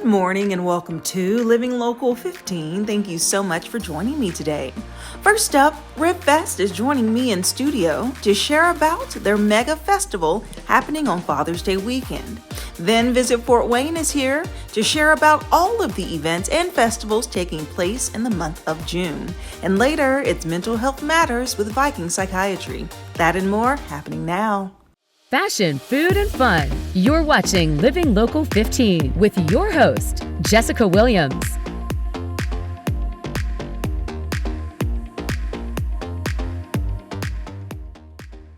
Good morning and welcome to Living Local 15. Thank you so much for joining me today. First up, Ribfest is joining me in studio to share about their mega festival happening on Father's Day weekend. Then Visit Fort Wayne is here to share about all of the events and festivals taking place in the month of June. And later, it's Mental Health Matters with Viking Psychiatry. That and more happening now. Fashion, food, and fun. You're watching Living Local 15 with your host, Jessica Williams.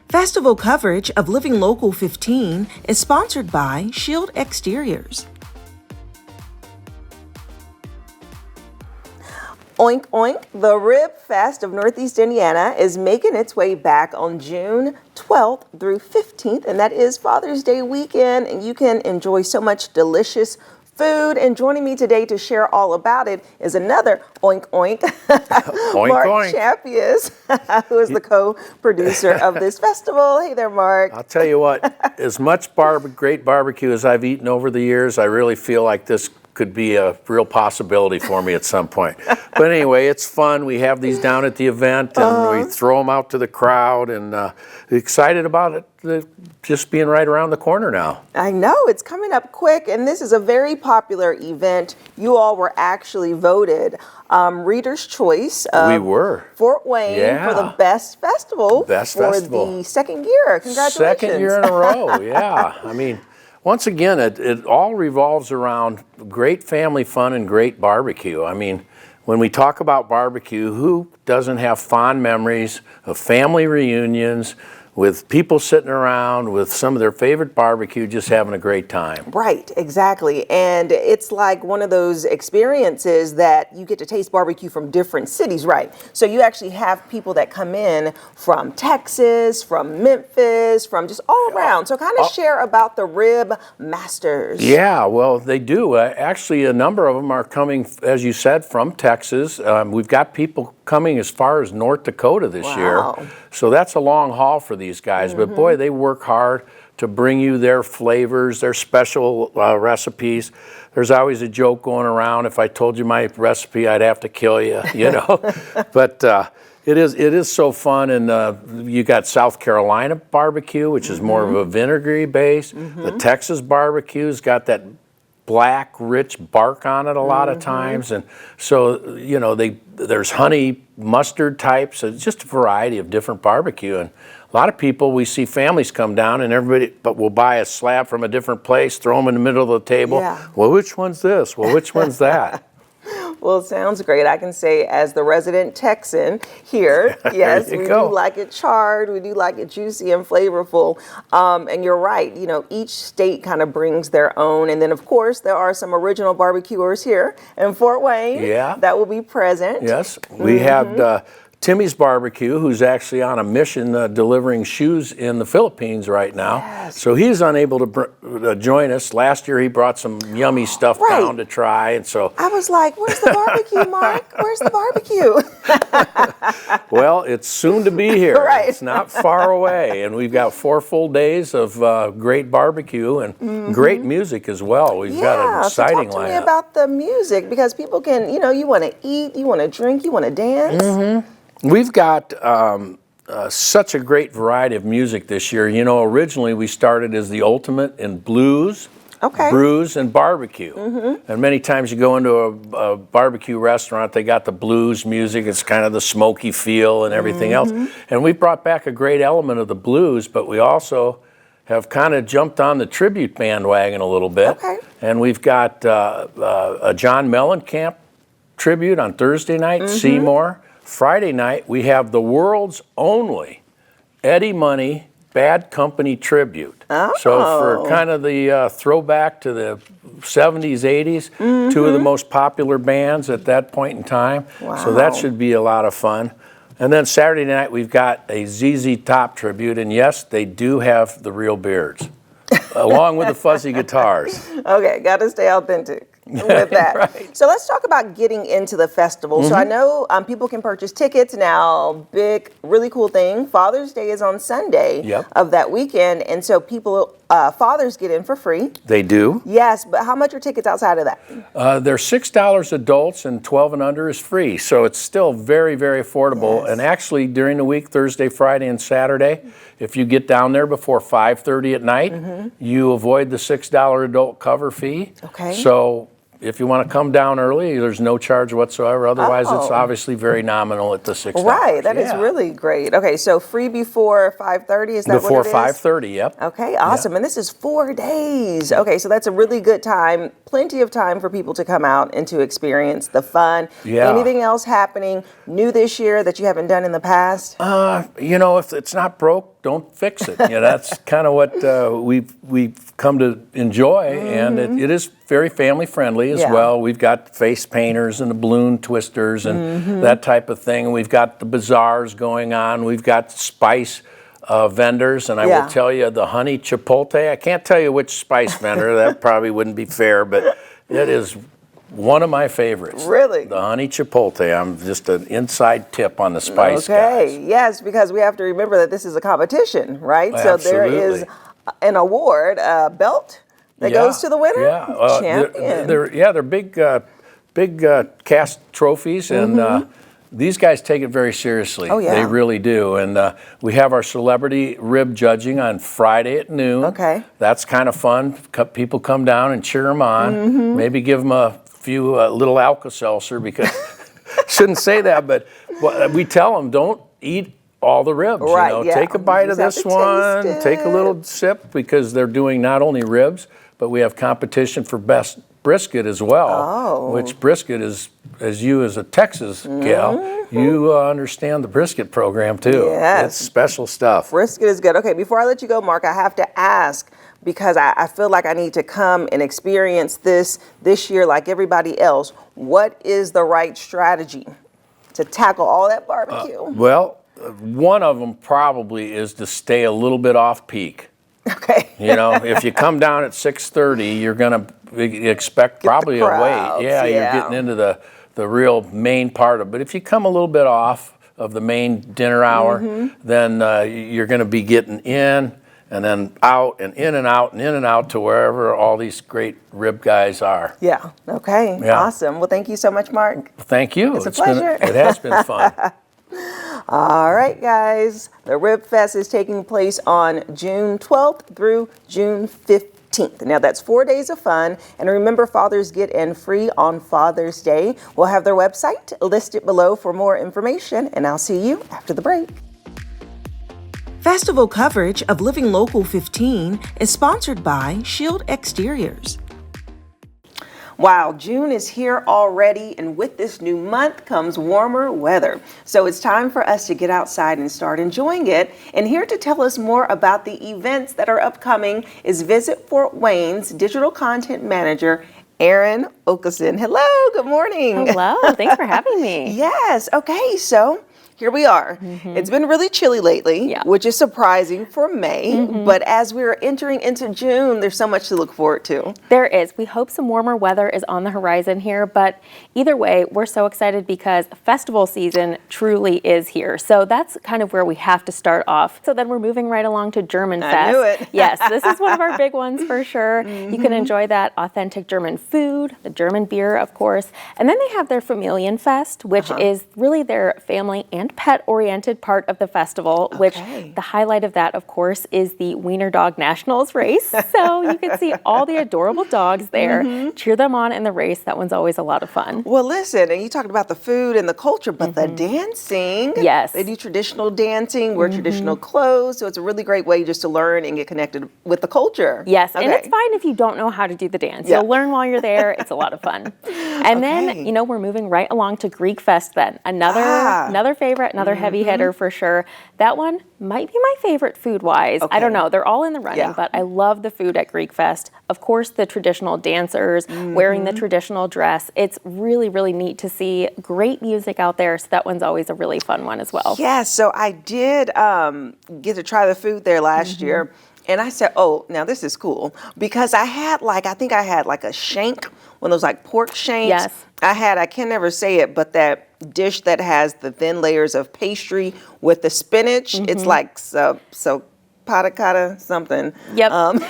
Festival coverage of Living Local 15 is sponsored by Shield Exteriors. Oink oink, the Ribfest of Northeast Indiana is making its way back on June 12th through 15th, and that is Father's Day weekend, and you can enjoy so much delicious food. And joining me today to share all about it is another oink oink, Oink, Mark oink. Champius, who is the co-producer of this festival. Hey there, Mark. I'll tell you what, as much great barbecue as I've eaten over the years, I really feel like this could be a real possibility for me at some point. But anyway, it's fun. We have these down at the event, and we throw them out to the crowd, and excited about it just being right around the corner now. I know, it's coming up quick, and this is a very popular event. You all were actually voted Reader's Choice of We were. Fort Wayne for the best festival for the second year. Congratulations. Second year in a row, yeah. I mean, once again, it all revolves around great family fun and great barbecue. I mean, when we talk about barbecue, who doesn't have fond memories of family reunions with people sitting around with some of their favorite barbecue, just having a great time? Right, exactly. And it's like one of those experiences that you get to taste barbecue from different cities, right? So you actually have people that come in from Texas, from Memphis, from just all around. So kind of share about the Rib Masters. Yeah, well, they do. Actually, a number of them are coming, as you said, from Texas. We've got people coming as far as North Dakota this year. So that's a long haul for these guys. But boy, they work hard to bring you their flavors, their special recipes. There's always a joke going around, if I told you my recipe, I'd have to kill you, you know. But it is so fun. And you got South Carolina barbecue, which is more of a vinegary base. The Texas barbecue's got that black, rich bark on it a lot of times. And so, you know, there's honey mustard types. So it's just a variety of different barbecue. And a lot of people, we see families come down and everybody will buy a slab from a different place, throw them in the middle of the table. Yeah. Well, which one's this? Well, which one's that? Well, it sounds great. I can say, as the resident Texan here, yes, we do like it charred, we do like it juicy and flavorful. And you're right, you know, each state kind of brings their own. And then, of course, there are some original barbecuers here in Fort Wayne that will be present. Yes, we have Timmy's Barbecue, who's actually on a mission delivering shoes in the Philippines right now. Yes. So he's unable to join us. Last year he brought some yummy stuff down to try, and so I was like, where's the barbecue, Mark? Where's the barbecue? Well, it's soon to be here. Right. It's not far away, and we've got 4 full days of great barbecue and great music as well. We've got an exciting lineup. So talk to me about the music, because people can, you know, you want to eat, you want to drink, you want to dance. We've got such a great variety of music this year. You know, originally we started as the ultimate in blues, brews, and barbecue. And many times you go into a barbecue restaurant, they got the blues music. It's kind of the smoky feel and everything else. And we brought back a great element of the blues, but we also have kind of jumped on the tribute bandwagon a little bit. And we've got a John Mellencamp tribute on Thursday night, Seymour. Friday night, we have the world's only Eddie Money Bad Company tribute. So for kind of the throwback to the 70s, 80s, 2 of the most popular bands at that point in time. So that should be a lot of fun. And then Saturday night, we've got a ZZ Top tribute. And yes, they do have the real beards, along with the fuzzy guitars. Okay, got to stay authentic. with that. Right. So let's talk about getting into the festival. So I know people can purchase tickets now. Big, really cool thing. Father's Day is on Sunday of that weekend, and so people, fathers get in for free. They do. Yes, but how much are tickets outside of that? They're $6 adults, and 12 and under is free. So it's still very, very affordable. Yes. And actually, during the week, Thursday, Friday, and Saturday, if you get down there before 5:30 at night, you avoid the $6 adult cover fee. Okay. So if you want to come down early, there's no charge whatsoever. Otherwise, it's obviously very nominal at the $6. Right, that is really great. Okay, so free before 5:30, is that before what it is? Before 5:30, yep. Okay, awesome. And this is 4 days. Okay, so that's a really good time. Plenty of time for people to come out and to experience the fun. Yeah. Anything else happening new this year that you haven't done in the past? If it's not broke, don't fix it. That's kind of what we've come to enjoy, and it is very family friendly as well. We've got face painters and the balloon twisters and that type of thing. We've got the bazaars going on. We've got spice vendors, and I will tell you the honey chipotle. I can't tell you which spice vendor. That probably wouldn't be fair, but it is one of my favorites. Really? The honey chipotle. I'm just an inside tip on the spice Okay, guys. yes, because we have to remember that this is a competition, right? So there is an award, a belt that goes to the winner. Champion. They're big cast trophies, and these guys take it very seriously. Oh, yeah. They really do. And we have our celebrity rib judging on Friday at noon. Okay. That's kind of fun. People come down and cheer them on. Maybe give them a few little Alka-Seltzer, because shouldn't say that, but we tell them don't eat all the ribs. Right, Take a bite of this one, take a little sip, because they're doing not only ribs, but we have competition for best brisket as well, which brisket is, as you as a Texas gal, you understand the brisket program too. Yes. It's special stuff. Brisket is good. Okay, before I let you go, Mark, I have to ask, because I feel like I need to come and experience this year like everybody else. What is the right strategy to tackle all that barbecue? One of them probably is to stay a little bit off peak. Okay. If you come down at 6:30, you're going to expect probably a wait. Yeah, you're getting into the real main part of it. But if you come a little bit off of the main dinner hour, then you're going to be getting in and then out and in and out and in and out to wherever all these great rib guys are. Yeah. Okay. Yeah. Awesome. Well, thank you so much, Mark. Thank you. It's a pleasure. It has been fun. All right, guys. The Ribfest is taking place on June 12th through June 15th. Now, that's 4 days of fun. And remember, fathers get in free on Father's Day. We'll have their website listed below for more information, and I'll see you after the break. Festival coverage of Living Local 15 is sponsored by Shield Exteriors. Wow, June is here already, and with this new month comes warmer weather. So it's time for us to get outside and start enjoying it. And here to tell us more about the events that are upcoming is Visit Fort Wayne's Digital Content Manager, Erin Okeson. Hello, good morning. Hello, thanks for having me. Yes, okay, so here we are. It's been really chilly lately, which is surprising for May, but as we're entering into June, there's so much to look forward to. There is. We hope some warmer weather is on the horizon here, but either way, we're so excited because festival season truly is here. So that's kind of where we have to start off. So then we're moving right along to German Fest. I knew it. Yes, this is one of our big ones for sure. You can enjoy that authentic German food, the German beer, of course. And then they have their Familienfest, which is really their family and pet-oriented part of the festival, which the highlight of that, of course, is the Wiener Dog Nationals race. So you can see all the adorable dogs there, cheer them on in the race. That one's always a lot of fun. Well, listen, and you talked about the food and the culture, but the dancing. Yes. They do traditional dancing, wear traditional clothes, so it's a really great way just to learn and get connected with the culture. Yes, and it's fine if you don't know how to do the dance. You'll learn while you're there. It's a lot of fun. And then, we're moving right along to Greek Fest then. Another favorite, another heavy hitter for sure. That one might be my favorite food-wise. I don't know. They're all in the running, but I love the food at Greek Fest. Of course, the traditional dancers wearing the traditional dress. It's really, really neat to see great music out there. So that one's always a really fun one as well. Yes, so I did get to try the food there last year. And I said, oh, now this is cool. Because I think I had like a shank, one of those like pork shanks. Yes. I can never say it, but that dish that has the thin layers of pastry with the spinach. It's like so pata cotta something. Yep.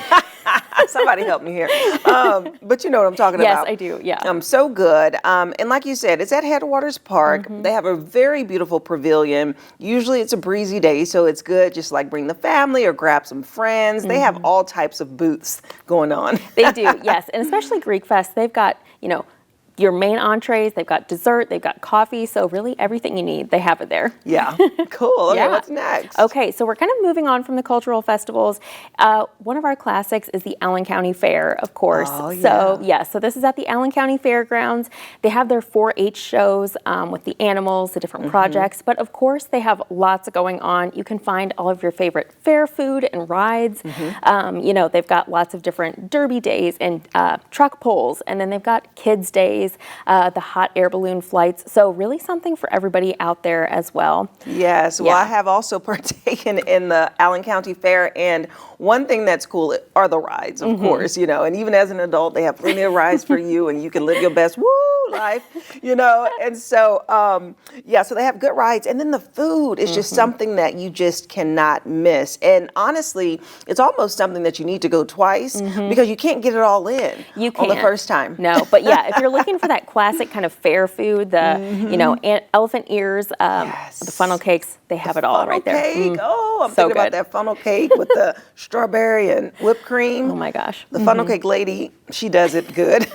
Somebody help me here. But you know what I'm talking about. Yes, I do. Yeah. So good. And like you said, it's at Headwaters Park. They have a very beautiful pavilion. Usually it's a breezy day, so it's good just like bring the family or grab some friends. They have all types of booths going on. They do, yes. And especially Greek Fest, they've got, your main entrees, they've got dessert, they've got coffee, so really everything you need, they have it there. Yeah, cool. Okay, what's next? Okay, so we're kind of moving on from the cultural festivals. One of our classics is the Allen County Fair, of course. Oh, yeah. So this is at the Allen County Fairgrounds. They have their 4-H shows with the animals, the different projects, but of course they have lots going on. You can find all of your favorite fair food and rides. They've got lots of different derby days and truck pulls, and then they've got kids' days. The hot air balloon flights. So really something for everybody out there as well. Yes. Well, I have also partaken in the Allen County Fair, and one thing that's cool are the rides, of course, and even as an adult, they have plenty of rides for you, and you can live your best life, and so, so they have good rides, and then the food is just something that you just cannot miss, and honestly, it's almost something that you need to go twice, because you can't get it all in on the first time. No, but yeah, if you're looking for that classic kind of fair food, the, elephant ears, the funnel cakes, they have it all right there. Cake. Oh, I'm thinking about that funnel cake with the strawberry and whipped cream. Oh my gosh. The funnel cake lady, she does it good.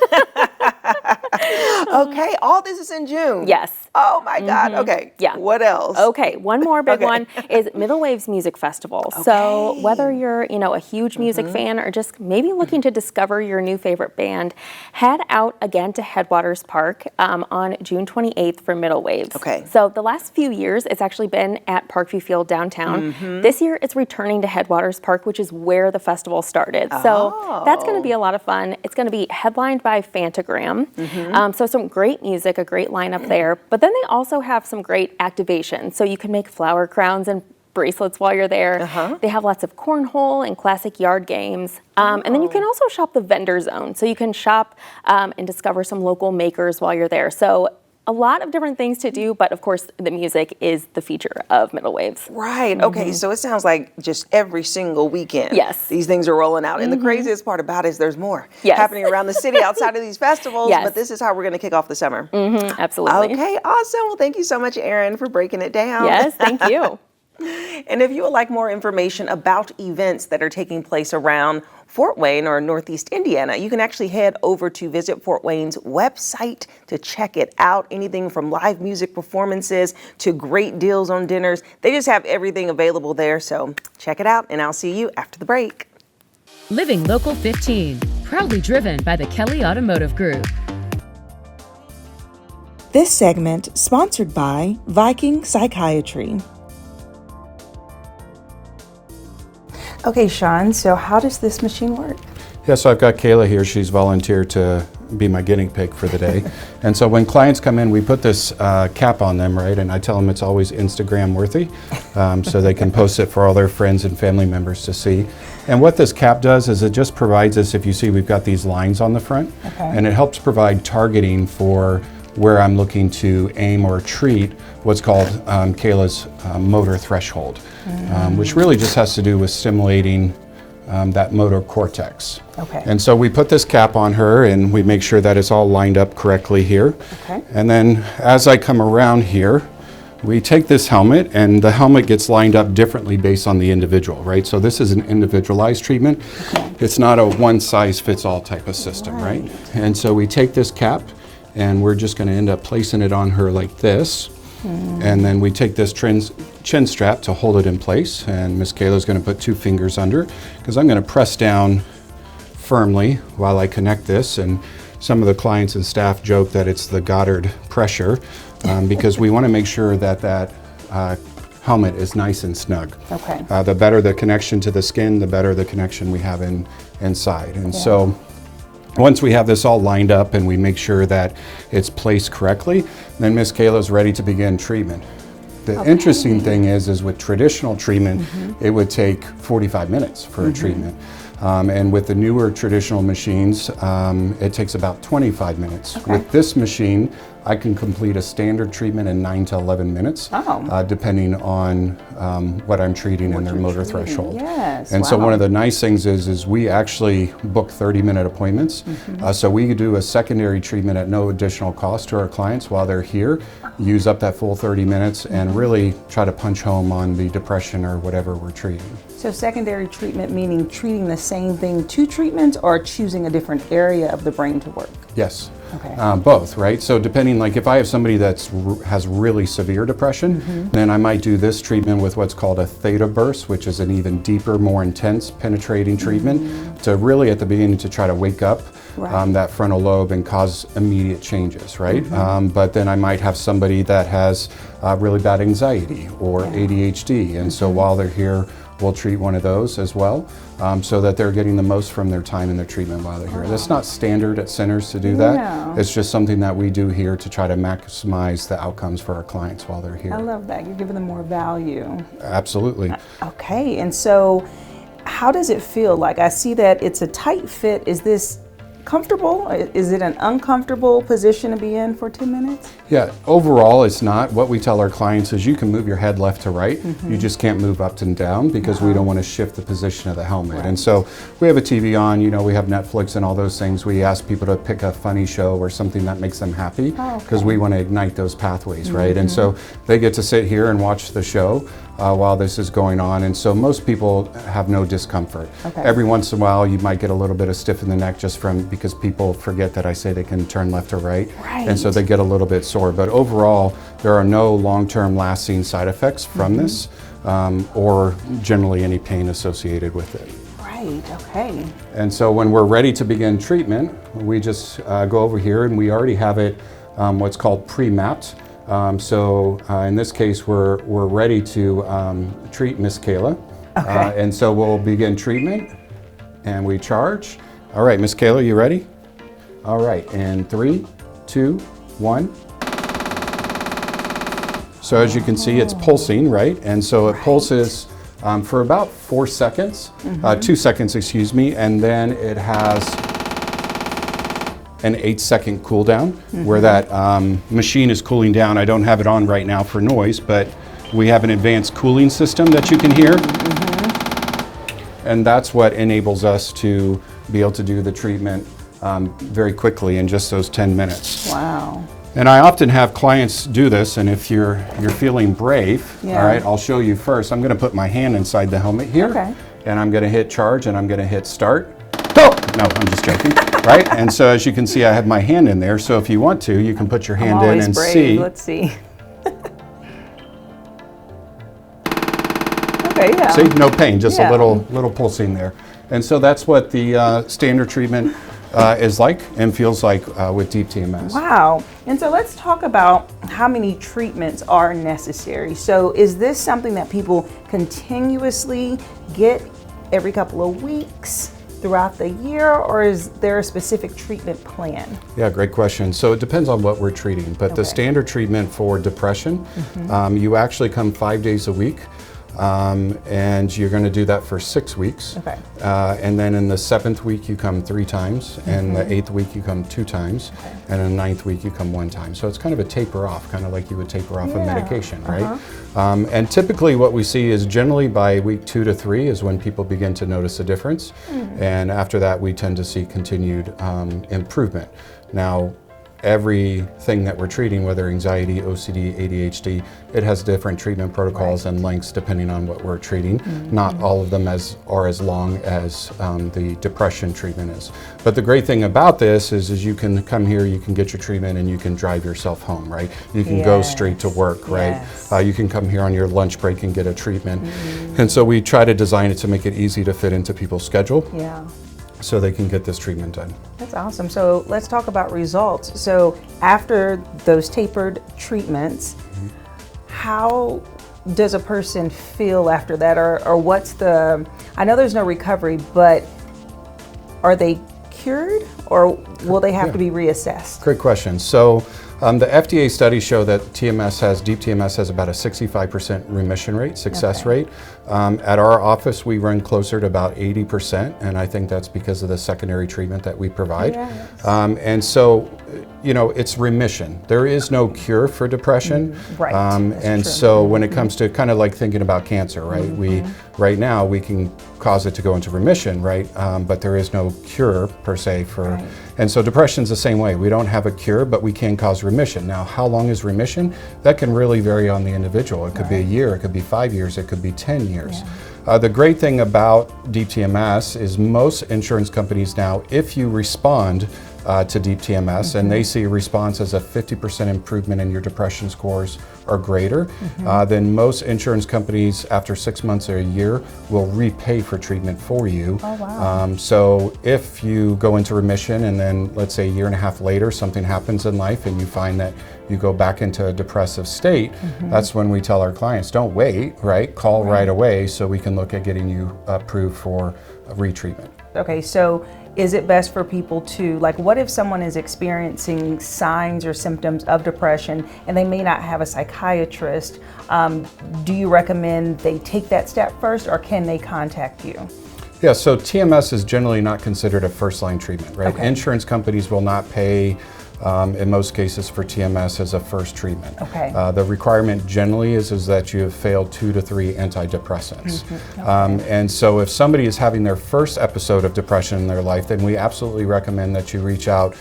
Okay, all this is in June. Yes. Oh my God. Okay. Yeah. What else? Okay, one more big one is Middle Waves Music Festival. Okay. So whether you're, a huge music fan or just maybe looking to discover your new favorite band, head out again to Headwaters Park on June 28th for Middle Waves. Okay. So the last few years, it's actually been at Parkview Field downtown. This year, it's returning to Headwaters Park, which is where the festival started. So that's going to be a lot of fun. It's going to be headlined by Fantagram. So some great music, a great lineup there. But then they also have some great activations. So you can make flower crowns and bracelets while you're there. They have lots of cornhole and classic yard games. And then you can also shop the vendor zone. So you can shop and discover some local makers while you're there. So a lot of different things to do, but of course the music is the feature of Middle Waves. Right. Okay. So it sounds like just every single weekend. Yes. These things are rolling out. And the craziest part about it is there's more happening around the city outside of these festivals. Yes. But this is how we're going to kick off the summer. Absolutely. Okay. Awesome. Well, thank you so much, Erin, for breaking it down. Yes. Thank you. And if you would like more information about events that are taking place around Fort Wayne or Northeast Indiana, you can actually head over to Visit Fort Wayne's website to check it out. Anything from live music performances to great deals on dinners. They just have everything available there. So check it out, and I'll see you after the break. Living Local 15, proudly driven by the Kelly Automotive Group. This segment sponsored by Viking Psychiatry. Okay, Sean, so how does this machine work? Yeah, so I've got Kayla here. She's volunteered to be my guinea pig for the day. And so when clients come in, we put this cap on them, right? And I tell them it's always Instagram worthy, so they can post it for all their friends and family members to see. And what this cap does is it just provides us, if you see, we've got these lines on the front, and it helps provide targeting for where I'm looking to aim or treat what's called Kayla's motor threshold, which really just has to do with stimulating that motor cortex. Okay. And so we put this cap on her and we make sure that it's all lined up correctly here. Okay. And then as I come around here, we take this helmet, and the helmet gets lined up differently based on the individual, right? So this is an individualized treatment. Okay. It's not a one-size-fits-all type of system, right? And so we take this cap, and we're just going to end up placing it on her like this. And then we take this chin strap to hold it in place, and Miss Kayla's going to put 2 fingers under, because I'm going to press down firmly while I connect this. And some of the clients and staff joke that it's the Goddard pressure, because we want to make sure that that helmet is nice and snug. Okay. The better the connection to the skin, the better the connection we have inside. And so once we have this all lined up and we make sure that it's placed correctly, then Miss Kayla's ready to begin treatment. The interesting thing is with traditional treatment, it would take 45 minutes for a treatment. And with the newer traditional machines, it takes about 25 minutes. With this machine, I can complete a standard treatment in 9 to 11 minutes, depending on what I'm treating and their motor threshold. Yes, and so one of the nice things is we actually book 30-minute appointments. So we do a secondary treatment at no additional cost to our clients while they're here, use up that full 30 minutes, and really try to punch home on the depression or whatever we're treating. So secondary treatment meaning treating the same thing, 2 treatments, or choosing a different area of the brain to work? Yes. Okay. Both, right? So depending, like if I have somebody that has really severe depression, then I might do this treatment with what's called a theta burst, which is an even deeper, more intense penetrating treatment to really at the beginning to try to wake up that frontal lobe and cause immediate changes, right? But then I might have somebody that has really bad anxiety or ADHD, and so while they're here, we'll treat one of those as well, so that they're getting the most from their time in their treatment while they're here. That's not standard at centers to do that. It's just something that we do here to try to maximize the outcomes for our clients while they're here. I love that. You're giving them more value. Absolutely. Okay, and so how does it feel? Like I see that it's a tight fit. Is this comfortable? Is it an uncomfortable position to be in for 2 minutes? Yeah, overall it's not. What we tell our clients is you can move your head left to right. You just can't move up and down because we don't want to shift the position of the helmet. And so we have a TV on, you know, we have Netflix and all those things. We ask people to pick a funny show or something that makes them happy because we want to ignite those pathways, right? And so they get to sit here and watch the show while this is going on, and so most people have no discomfort. Every once in a while you might get a little bit of stiff in the neck just because people forget that I say they can turn left or right, and so they get a little bit sore. But overall, there are no long-term lasting side effects from this, or generally any pain associated with it. Right, okay. And so when we're ready to begin treatment, we just go over here and we already have it what's called pre-mapped. So in this case, we're ready to treat Miss Kayla. And so we'll begin treatment and we charge. All right, Miss Kayla, you ready? All right, and 3, 2, 1. So as you can see, it's pulsing, right? And so it pulses for about 4 seconds, 2 seconds, excuse me, and then it has an 8-second cool down where that machine is cooling down. I don't have it on right now for noise, but we have an advanced cooling system that you can hear. And that's what enables us to be able to do the treatment very quickly in just those 10 minutes. Wow. And I often have clients do this, and if you're feeling brave, all right, I'll show you first. I'm gonna put my hand inside the helmet here, and I'm gonna hit charge and I'm gonna hit start. Oh! No, I'm just joking, right? And so as you can see, I have my hand in there, so if you want to, you can put your hand in and brave. see. Let's see. Okay, yeah. See, no pain, just a little pulsing there. And so that's what the standard treatment is like and feels like with deep TMS. Wow. And so let's talk about how many treatments are necessary. So is this something that people continuously get every couple of weeks throughout the year, or is there a specific treatment plan? Yeah, great question. So it depends on what we're treating, but the standard treatment for depression, you actually come 5 days a week. And you're going to do that for 6 weeks. And then in the 7th week you come 3 times, and the 8th week you come 2 times, and in the 9th week you come 1 time. So it's kind of a taper off, kind of like you would taper off a medication, right? And typically what we see is generally by week 2 to 3 is when people begin to notice a difference, and after that we tend to see continued improvement. Now, everything that we're treating, whether anxiety, OCD, ADHD, it has different treatment protocols and lengths depending on what we're treating. Not all of them are as long as the depression treatment is. But the great thing about this is you can come here, you can get your treatment, and you can drive yourself home, right? You can go straight to work, right? You can come here on your lunch break and get a treatment. And so we try to design it to make it easy to fit into people's schedule. So they can get this treatment done. That's awesome. So let's talk about results. So after those tapered treatments, how does a person feel after that? Or what's the, I know there's no recovery, but are they cured, or will they have to be reassessed? Great question. So The FDA studies show that deep TMS has about a 65% remission rate, success rate. At our office, we run closer to about 80%, and I think that's because of the secondary treatment that we provide. Yes. And so, it's remission. There is no cure for depression. Right. And so when it comes to kind of like thinking about cancer, right? Right now we can cause it to go into remission, right? But there is no cure per se for, and so depression's the same way. We don't have a cure, but we can cause remission. Now, how long is remission? That can really vary on the individual. It could be a year, it could be 5 years, it could be 10 years. The great thing about deep TMS is most insurance companies now, if you respond to deep TMS and they see a response as a 50% improvement in your depression scores or greater, then most insurance companies after 6 months or a year will repay for treatment for you. Oh, wow. So if you go into remission and then let's say a year and a half later something happens in life and you find that you go back into a depressive state, that's when we tell our clients, don't wait, right? Call right away so we can look at getting you approved for retreatment. Okay, so is it best for people to, like, what if someone is experiencing signs or symptoms of depression and they may not have a psychiatrist? Do you recommend they take that step first, or can they contact you? Yeah, so TMS is generally not considered a first-line treatment, right? Okay. Insurance companies will not pay in most cases for TMS as a first treatment. Okay. The requirement generally is that you have failed 2 to 3 antidepressants. And so if somebody is having their first episode of depression in their life, then we absolutely recommend that you reach out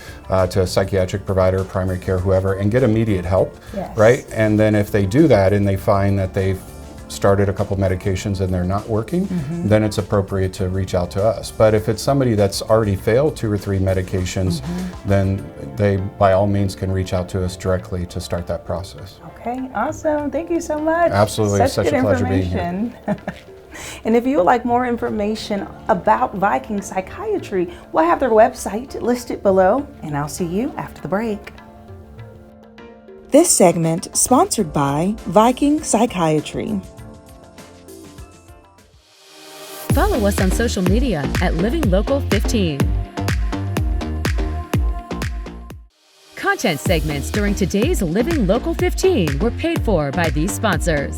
to a psychiatric provider, primary care, whoever, and get immediate help, right? And then if they do that and they find that they've started a couple medications and they're not working, then it's appropriate to reach out to us. But if it's somebody that's already failed 2 or 3 medications, then they by all means can reach out to us directly to start that process. Okay, awesome. Thank you so much. Absolutely, it's such a pleasure being here. And if you would like more information about Viking Psychiatry, we'll have their website listed below, and I'll see you after the break. This segment sponsored by Viking Psychiatry. Follow us on social media at Living Local 15. Content segments during today's Living Local 15 were paid for by these sponsors.